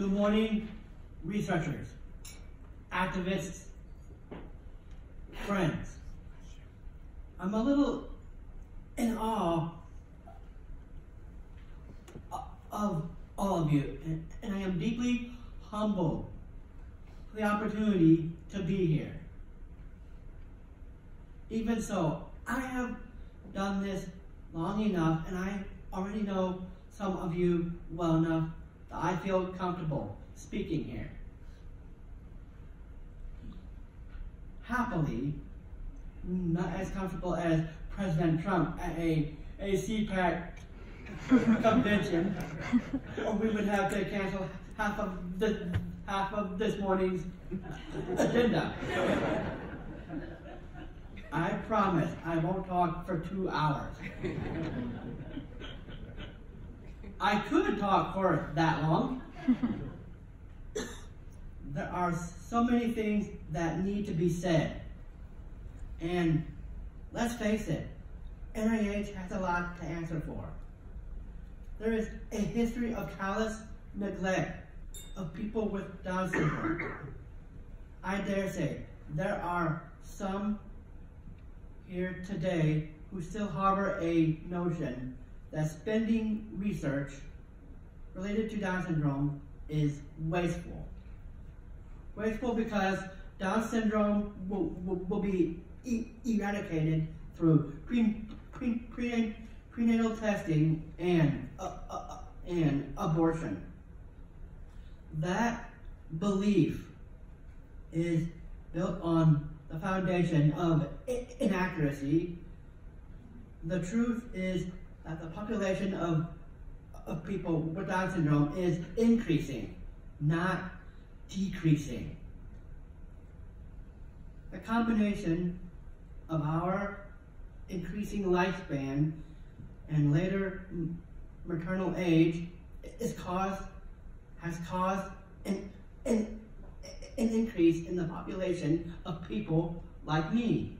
Good morning, researchers, activists, friends. I'm a little in awe of all of you, and I am deeply humbled for the opportunity to be here. Even so, I have done this long enough, and I already know some of you well enough that I feel comfortable speaking here. Happily, not as comfortable as President Trump at a CPAC convention, or we would have to cancel half of this morning's agenda. I promise I won't talk for 2 hours. I could talk for that long. There are so many things that need to be said. And let's face it, NIH has a lot to answer for. There is a history of callous neglect of people with Down syndrome. I dare say there are some here today who still harbor a notion that spending research related to Down syndrome is wasteful. Wasteful because Down syndrome will be eradicated through prenatal testing and abortion. That belief is built on the foundation of inaccuracy. The truth is that the population of people with Down syndrome is increasing, not decreasing. The combination of our increasing lifespan and later maternal age has caused an increase in the population of people like me.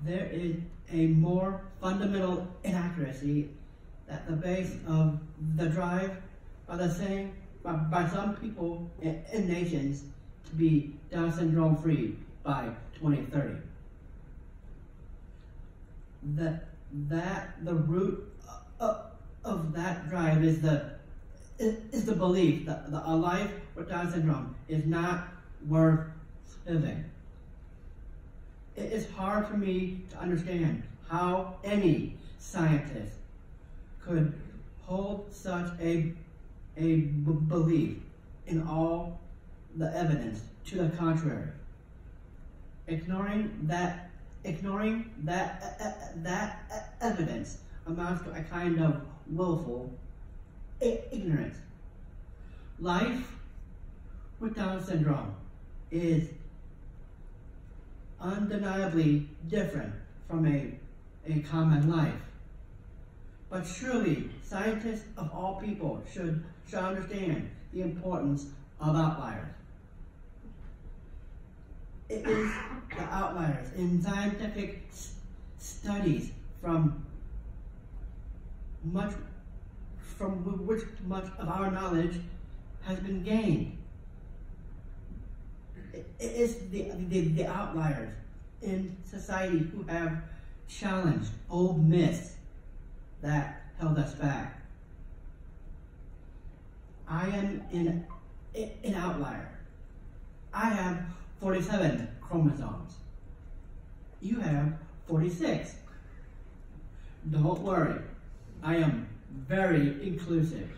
There is a more fundamental inaccuracy at the base of the drive by some people and nations to be Down syndrome free by 2030. The root of that drive is the belief that a life with Down syndrome is not worth living. It is hard for me to understand how any scientist could hold such a belief in all the evidence to the contrary. Ignoring that evidence amounts to a kind of willful ignorance. Life with Down syndrome is undeniably different from a common life. But surely scientists of all people should understand the importance of outliers. It is the outliers in scientific studies from which much of our knowledge has been gained. It is the outliers in society who have challenged old myths that held us back. I am an outlier. I have 47 chromosomes. You have 46. Don't worry, I am very inclusive,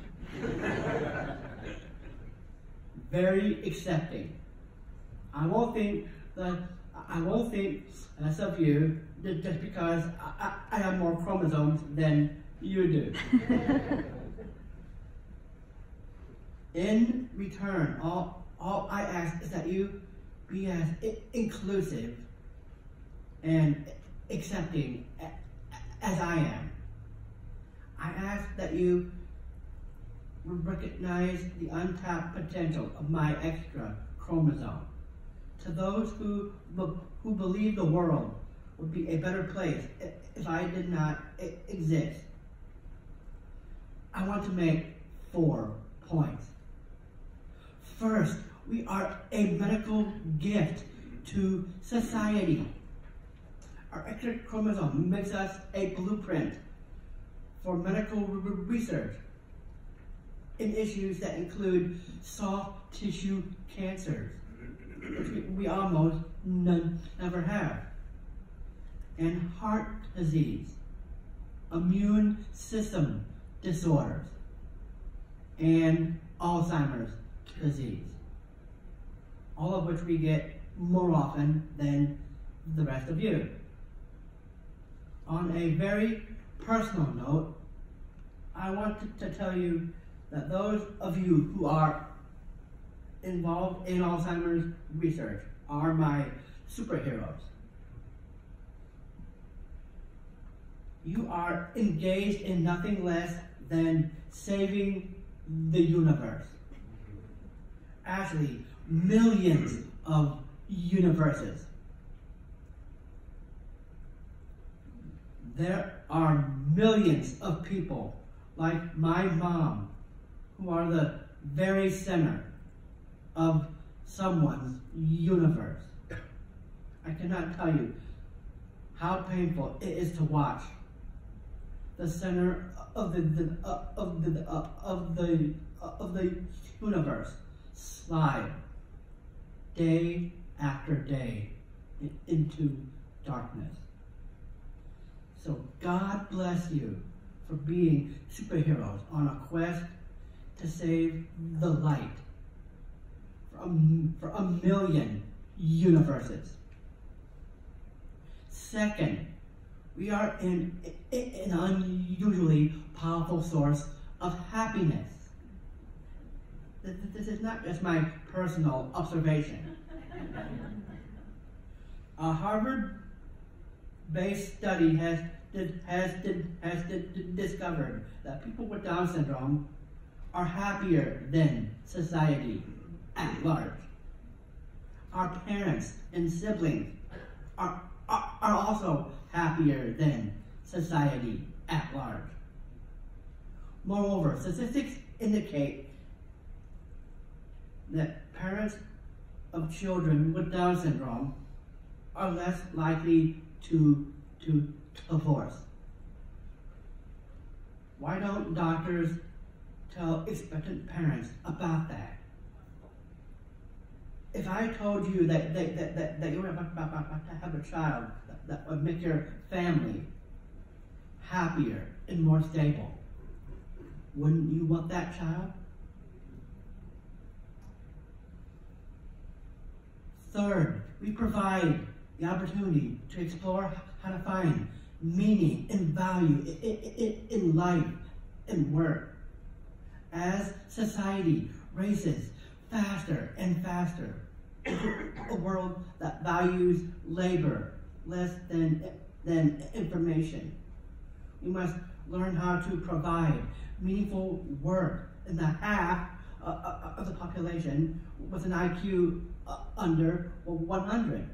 very accepting. I won't think less of you just because I have more chromosomes than you do. In return, all I ask is that you be as inclusive and accepting as I am. I ask that you recognize the untapped potential of my extra chromosome. To those who believe the world would be a better place if I did not exist, I want to make 4 points. First, we are a medical gift to society. Our X chromosome makes us a blueprint for medical research in issues that include soft tissue cancers, which we almost never have, and heart disease, immune system disorders, and Alzheimer's disease, all of which we get more often than the rest of you. On a very personal note, I want to tell you that those of you who are involved in Alzheimer's research are my superheroes. You are engaged in nothing less than saving the universe. Actually, millions of universes. There are millions of people like my mom who are the very center of someone's universe. I cannot tell you how painful it is to watch the center of the universe slide day after day into darkness. So God bless you for being superheroes on a quest to save the light for a million universes. Second, we are an unusually powerful source of happiness. This is not just my personal observation. A Harvard-based study has discovered that people with Down syndrome are happier than society at large. Our parents and siblings are also happier than society at large. Moreover, statistics indicate that parents of children with Down syndrome are less likely to divorce. Why don't doctors tell expectant parents about that? If I told you that you're about to have a child that would make your family happier and more stable, wouldn't you want that child? Third, we provide the opportunity to explore how to find meaning and value in life and work. As society races faster and faster into a world that values labor less than information, we must learn how to provide meaningful work in the half of the population with an IQ under 100.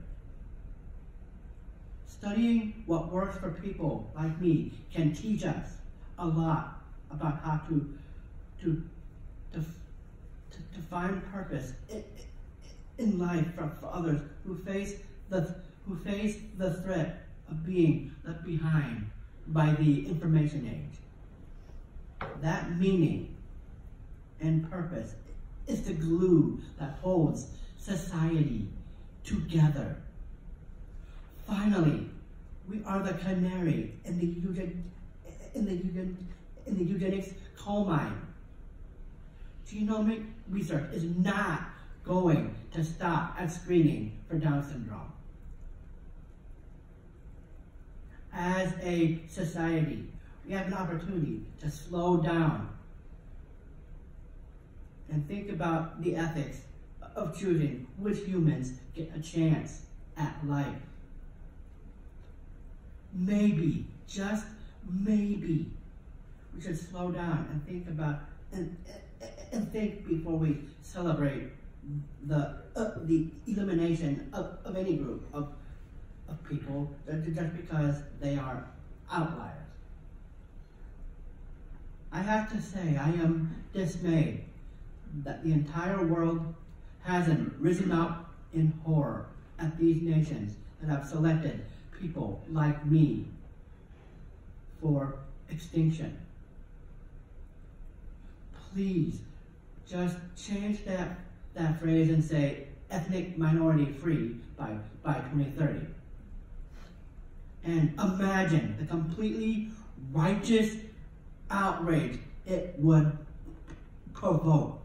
Studying what works for people like me can teach us a lot about how to find purpose in life for others who face the threat of being left behind by the information age. That meaning and purpose is the glue that holds society together. Finally, we are the canary in the eugenics coal mine. Genomic research is not going to stop at screening for Down syndrome. As a society, we have an opportunity to slow down and think about the ethics of choosing which humans get a chance at life. Maybe, just maybe, we should slow down and think about and think before we celebrate the elimination of any group of people just because they are outliers. I have to say, I am dismayed that the entire world hasn't risen up in horror at these nations that have selected people like me for extinction. Please, just change that phrase and say ethnic minority free by 2030. And imagine the completely righteous outrage it would provoke.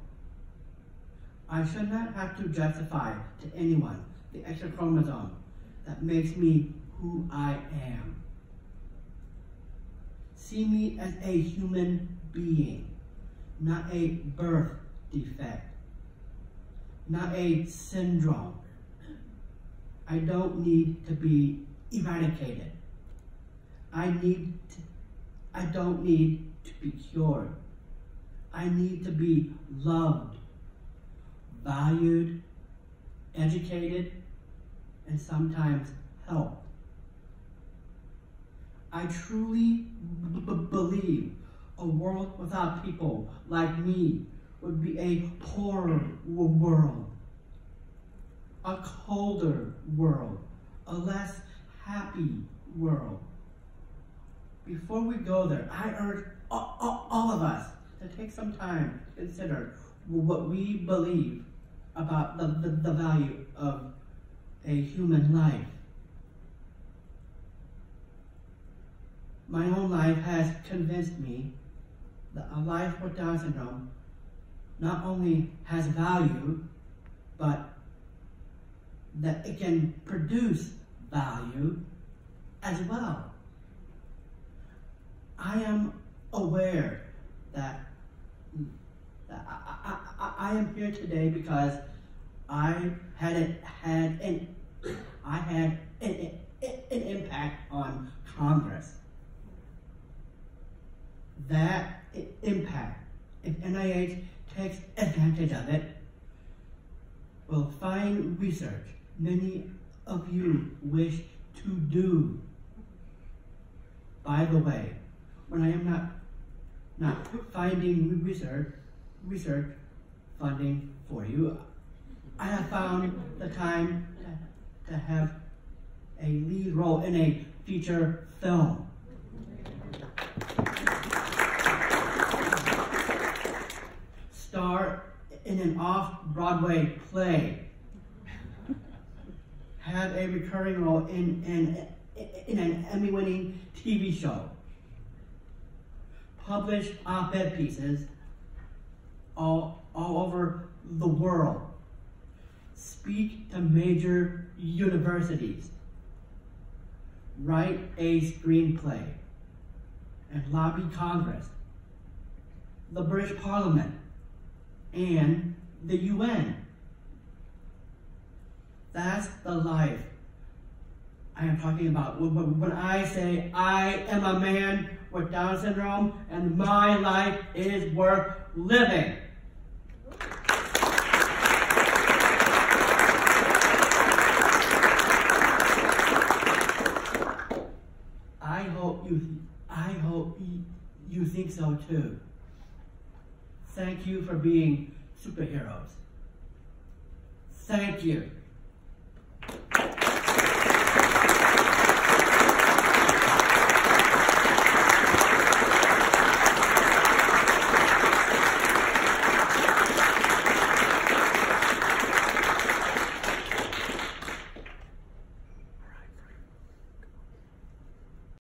I should not have to justify to anyone the extra chromosome that makes me who I am. See me as a human being, not a birth defect, not a syndrome. I don't need to be eradicated. I don't need to be cured. I need to be loved, valued, educated, and sometimes helped. I truly believe a world without people like me would be a poorer world, a colder world, a less happy world. Before we go there, I urge all of us to take some time to consider what we believe about the value of a human life. My own life has convinced me that a life with Down syndrome not only has value, but that it can produce value as well. I am aware that I am here today because I had an impact on Congress. That impact, if NIH takes advantage of it, will find research many of you wish to do. By the way, when I am not finding research funding for you, I have found the time to have a lead role in a feature film. Star in an off-Broadway play. Have a recurring role in an Emmy-winning TV show. Publish op-ed pieces all over the world. Speak to major universities. Write a screenplay. And lobby Congress, the British Parliament, and the UN. That's the life I am talking about when I say I am a man with Down syndrome and my life is worth living. I hope you think so too. Thank you for being superheroes. Thank you.